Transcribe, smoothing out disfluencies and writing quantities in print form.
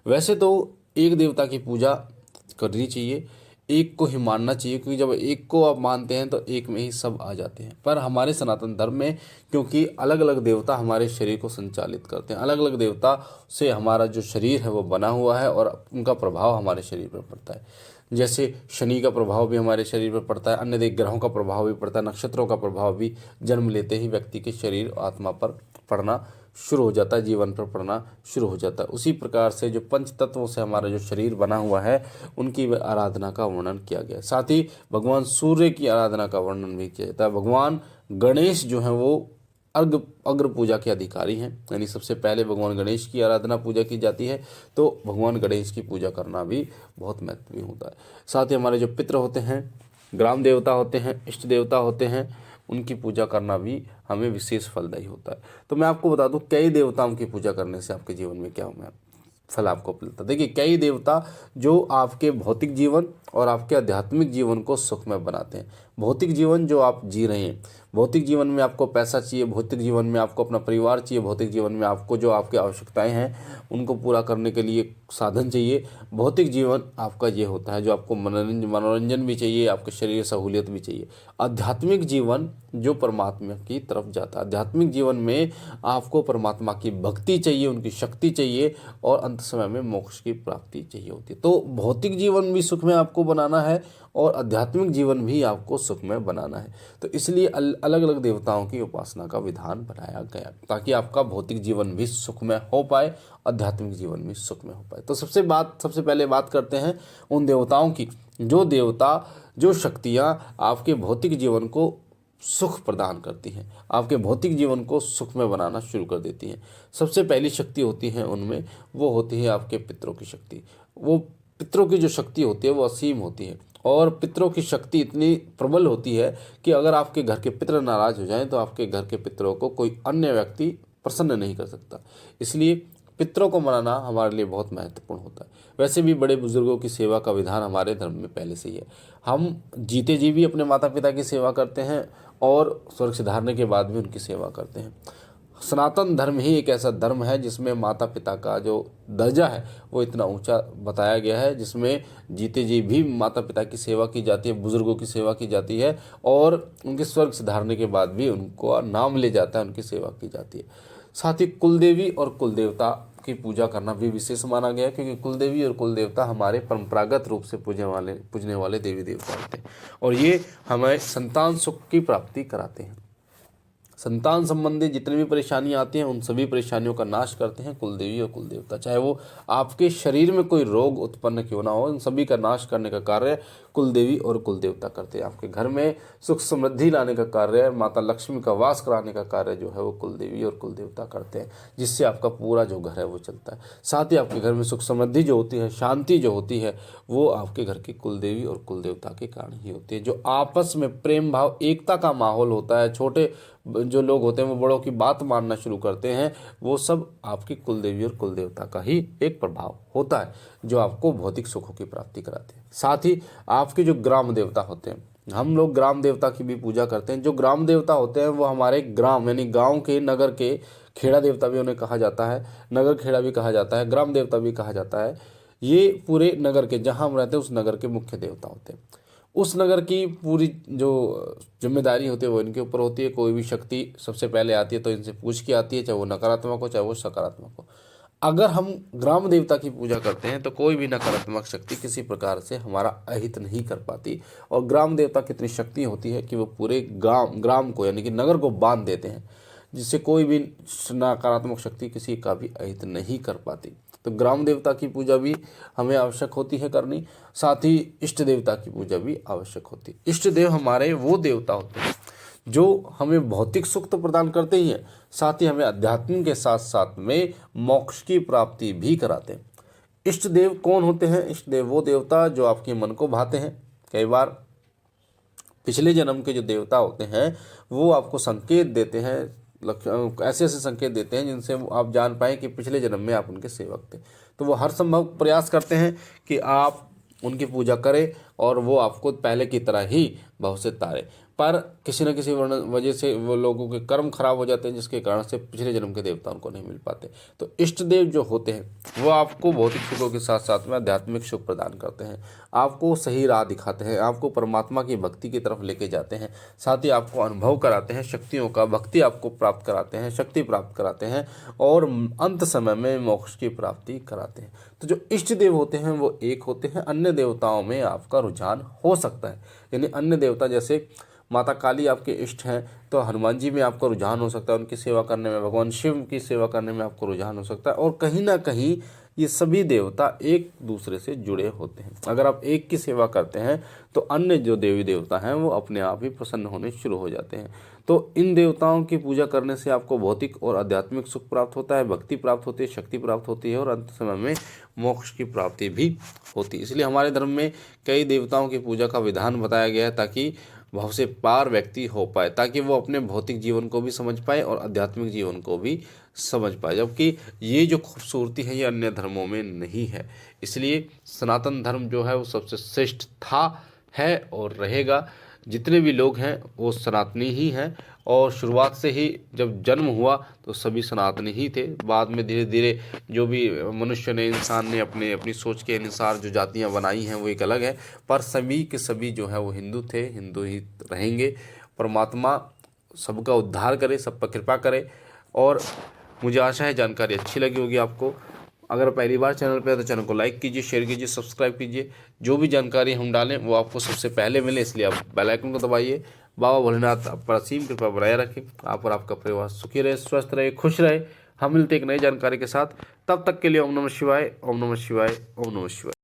वैसे तो एक देवता की पूजा करनी चाहिए, एक को ही मानना चाहिए, क्योंकि जब एक को आप मानते हैं तो एक में ही सब आ जाते हैं। पर हमारे सनातन धर्म में क्योंकि अलग अलग देवता हमारे शरीर को संचालित करते हैं, अलग अलग देवता से हमारा जो शरीर है वो बना हुआ है और उनका प्रभाव हमारे शरीर पर पड़ता है। जैसे शनि का प्रभाव भी हमारे शरीर पर पड़ता है, अन्य देव ग्रहों का प्रभाव भी पड़ता है, नक्षत्रों का प्रभाव भी जन्म लेते ही व्यक्ति के शरीर आत्मा पर पड़ना शुरू हो जाता है, जीवन पर पड़ना शुरू हो जाता है। उसी प्रकार से जो पंच तत्वों से हमारा जो शरीर बना हुआ है उनकी आराधना का वर्णन किया गया है। साथ ही भगवान सूर्य की आराधना का वर्णन भी किया जाता है। भगवान गणेश जो है वो अग्र पूजा के अधिकारी हैं, यानी सबसे पहले भगवान गणेश की आराधना पूजा की जाती है, तो भगवान गणेश की पूजा करना भी बहुत महत्वपूर्ण होता है। साथ ही हमारे जो पितृ होते हैं, ग्राम देवता होते हैं, इष्ट देवता होते हैं, उनकी पूजा करना भी हमें विशेष फलदायी होता है। तो मैं आपको बता दूं कई देवताओं की पूजा करने से आपके जीवन में क्या होगा, फल आपको मिलता है। देखिए, कई देवता जो आपके भौतिक जीवन और आपके आध्यात्मिक जीवन को सुखमय बनाते हैं। भौतिक जीवन जो आप जी रहे हैं, भौतिक जीवन में आपको पैसा चाहिए, भौतिक जीवन में आपको अपना परिवार चाहिए, भौतिक जीवन में आपको जो आपकी आवश्यकताएं हैं उनको पूरा करने के लिए साधन चाहिए। भौतिक जीवन आपका ये होता है जो आपको मनोरंजन भी चाहिए, आपके शरीर सहूलियत भी चाहिए। आध्यात्मिक जीवन जो परमात्मा की तरफ जाता है, आध्यात्मिक जीवन में आपको परमात्मा की भक्ति चाहिए, उनकी शक्ति चाहिए और अंत समय में मोक्ष की प्राप्ति चाहिए होती है। तो भौतिक जीवन भी सुखमय आपको बनाना है और आध्यात्मिक जीवन भी आपको सुखमय बनाना है। तो इसलिए अलग अलग देवताओं की उपासना का विधान बनाया गया ताकि आपका भौतिक जीवन भी सुखमय हो पाए, आध्यात्मिक जीवन भी सुखमय हो पाए। तो सबसे पहले बात करते हैं उन देवताओं की, जो देवता, जो शक्तियाँ आपके भौतिक जीवन को सुख प्रदान करती हैं, आपके भौतिक जीवन को सुखमय बनाना शुरू कर देती हैं। सबसे पहली शक्ति होती है उनमें, वो होती है आपके पितरों की शक्ति। वो पितरों की जो शक्ति होती है वो असीम होती है और पितरों की शक्ति इतनी प्रबल होती है कि अगर आपके घर के पितर नाराज हो जाएं तो आपके घर के पितरों को कोई अन्य व्यक्ति प्रसन्न नहीं कर सकता। इसलिए पितरों को मनाना हमारे लिए बहुत महत्वपूर्ण होता है। वैसे भी बड़े बुजुर्गों की सेवा का विधान हमारे धर्म में पहले से ही है। हम जीते जी भी अपने माता पिता की सेवा करते हैं और स्वर्ग सिधारने के बाद भी उनकी सेवा करते हैं। सनातन धर्म ही एक ऐसा धर्म है जिसमें माता पिता का जो दर्जा है वो इतना ऊंचा बताया गया है, जिसमें जीते जी भी माता पिता की सेवा की जाती है, बुजुर्गों की सेवा की जाती है और उनके स्वर्ग सिधारने के बाद भी उनको नाम ले जाता है, उनकी सेवा की जाती है। साथ ही कुलदेवी और कुलदेवता की पूजा करना भी विशेष माना गया, क्योंकि कुलदेवी और कुलदेवता हमारे परंपरागत रूप से पूजने वाले देवी देवता होते हैं और ये हमें संतान सुख की प्राप्ति कराते हैं। संतान संबंधी जितनी भी परेशानियां आती हैं उन सभी परेशानियों का नाश करते हैं कुलदेवी और कुलदेवता। चाहे वो आपके शरीर में कोई रोग उत्पन्न क्यों ना हो, इन सभी का नाश करने का कार्य कुलदेवी और कुलदेवता करते हैं। आपके घर में सुख समृद्धि लाने का कार्य, माता लक्ष्मी का वास कराने का कार्य जो है वो कुलदेवी और कुलदेवता करते हैं, जिससे आपका पूरा जो घर है वो चलता है। साथ ही आपके घर में सुख समृद्धि जो होती है, शांति जो होती है, वो आपके घर की कुलदेवी और कुलदेवता के कारण ही होती है। जो आपस में प्रेम भाव, एकता का माहौल होता है, छोटे जो लोग होते हैं वो बड़ों की बात मानना शुरू करते हैं, वो सब आपकी कुलदेवी और कुलदेवता का ही एक प्रभाव होता है जो आपको भौतिक सुखों की प्राप्ति कराते हैं। साथ ही आपके जो ग्राम देवता होते हैं, हम लोग ग्राम देवता की भी पूजा करते हैं। जो ग्राम देवता होते हैं वो हमारे ग्राम यानी गांव के, नगर के, खेड़ा देवता भी उन्हें कहा जाता है, नगर खेड़ा भी कहा जाता है, ग्राम देवता भी कहा जाता है। ये पूरे नगर के, जहाँ हम रहते हैं उस नगर के मुख्य देवता होते हैं। उस नगर की पूरी जो जिम्मेदारी होती है वो इनके ऊपर होती है। कोई भी शक्ति सबसे पहले आती है तो इनसे पूछ के आती है, चाहे वो नकारात्मक हो चाहे वो सकारात्मक हो। अगर हम ग्राम देवता की पूजा करते हैं तो कोई भी नकारात्मक शक्ति किसी प्रकार से हमारा अहित नहीं कर पाती। और ग्राम देवता की इतनी शक्ति होती है कि वो पूरे ग्राम को यानी कि नगर को बांध देते हैं, जिससे कोई भी नकारात्मक शक्ति किसी का भी अहित नहीं कर पाती। तो ग्राम देवता की पूजा भी हमें आवश्यक होती है करनी। साथ ही इष्ट देवता की पूजा भी आवश्यक होती है। इष्ट देव हमारे वो देवता होते हैं जो हमें भौतिक सुख तो प्रदान करते ही हैं, साथ ही हमें अध्यात्म के साथ साथ में मोक्ष की प्राप्ति भी कराते हैं। इष्ट देव कौन होते हैं? इष्ट देव वो देवता जो आपके मन को भाते हैं। कई बार पिछले जन्म के जो देवता होते हैं वो आपको संकेत देते हैं, ऐसे ऐसे संकेत देते हैं जिनसे आप जान पाएँ कि पिछले जन्म में आप उनके सेवक थे। तो वो हर संभव प्रयास करते हैं कि आप उनकी पूजा करें और वो आपको पहले की तरह ही भव से तारे। पर किसी न किसी वजह से वो लोगों के कर्म खराब हो जाते हैं, जिसके कारण से पिछले जन्म के देवता उनको नहीं मिल पाते। तो इष्ट देव जो होते हैं वो आपको भौतिक सुखों के साथ साथ में आध्यात्मिक सुख प्रदान करते हैं, आपको सही राह दिखाते हैं, आपको परमात्मा की भक्ति की तरफ लेके जाते हैं, साथ ही आपको अनुभव कराते हैं शक्तियों का, भक्ति आपको प्राप्त कराते हैं, शक्ति प्राप्त कराते हैं और अंत समय में मोक्ष की प्राप्ति कराते हैं। तो जो इष्ट देव होते हैं वो एक होते हैं, अन्य देवताओं में आपका रुझान हो सकता है। यानी अन्य देवता जैसे माता काली आपके इष्ट हैं तो हनुमान जी में आपका रुझान हो सकता है, उनकी सेवा करने में, भगवान शिव की सेवा करने में आपको रुझान हो सकता है। और कहीं ना कहीं ये सभी देवता एक दूसरे से जुड़े होते हैं। अगर आप एक की सेवा करते हैं तो अन्य जो देवी देवता हैं वो अपने आप ही प्रसन्न होने शुरू हो जाते हैं। तो इन देवताओं की पूजा करने से आपको भौतिक और आध्यात्मिक सुख प्राप्त होता है, भक्ति प्राप्त होती है, शक्ति प्राप्त होती है और अंत समय में मोक्ष की प्राप्ति भी होती है। इसलिए हमारे धर्म में कई देवताओं की पूजा का विधान बताया गया है ताकि भाव से पार व्यक्ति हो पाए, ताकि वो अपने भौतिक जीवन को भी समझ पाए और आध्यात्मिक जीवन को भी समझ पाए। जबकि ये जो खूबसूरती है ये अन्य धर्मों में नहीं है। इसलिए सनातन धर्म जो है वो सबसे श्रेष्ठ था, है और रहेगा। जितने भी लोग हैं वो सनातनी ही हैं और शुरुआत से ही जब जन्म हुआ तो सभी सनातनी ही थे। बाद में धीरे धीरे जो भी मनुष्य ने, इंसान ने अपनी सोच के अनुसार जो जातियां बनाई हैं वो एक अलग है, पर सभी के सभी जो है वो हिंदू थे, हिंदू ही रहेंगे। परमात्मा सबका उद्धार करे, सब पर कृपा करे। और मुझे आशा है जानकारी अच्छी लगी होगी आपको। अगर पहली बार चैनल पे है तो चैनल को लाइक कीजिए, शेयर कीजिए, सब्सक्राइब कीजिए। जो भी जानकारी हम डालें वो आपको सबसे पहले मिले, इसलिए आप बेल आइकन को दबाइए। बाबा भोलेनाथ आप पर असीम कृपा बनाए रखें, आप और आपका परिवार सुखी रहे, स्वस्थ रहे, खुश रहे। हम मिलते एक नई जानकारी के साथ, तब तक के लिए ओम नमः शिवाय, ओम नमः शिवाय, ओम नमः शिवाय।